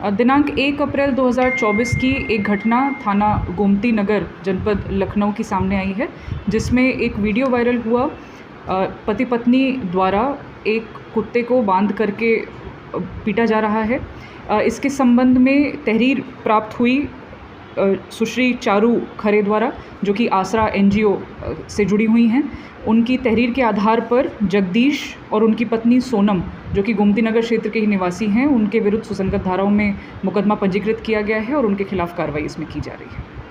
दिनांक 1 अप्रैल 2024 की एक घटना थाना गोमती नगर जनपद लखनऊ की सामने आई है, जिसमें एक वीडियो वायरल हुआ। पति पत्नी द्वारा एक कुत्ते को बांध करके पीटा जा रहा है। इसके संबंध में तहरीर प्राप्त हुई सुश्री चारू खरे द्वारा, जो कि आसरा NGO से जुड़ी हुई हैं। उनकी तहरीर के आधार पर जगदीश और उनकी पत्नी सोनम, जो कि गोमती नगर क्षेत्र के ही निवासी हैं, उनके विरुद्ध सुसंगत धाराओं में मुकदमा पंजीकृत किया गया है और उनके खिलाफ कार्रवाई इसमें की जा रही है।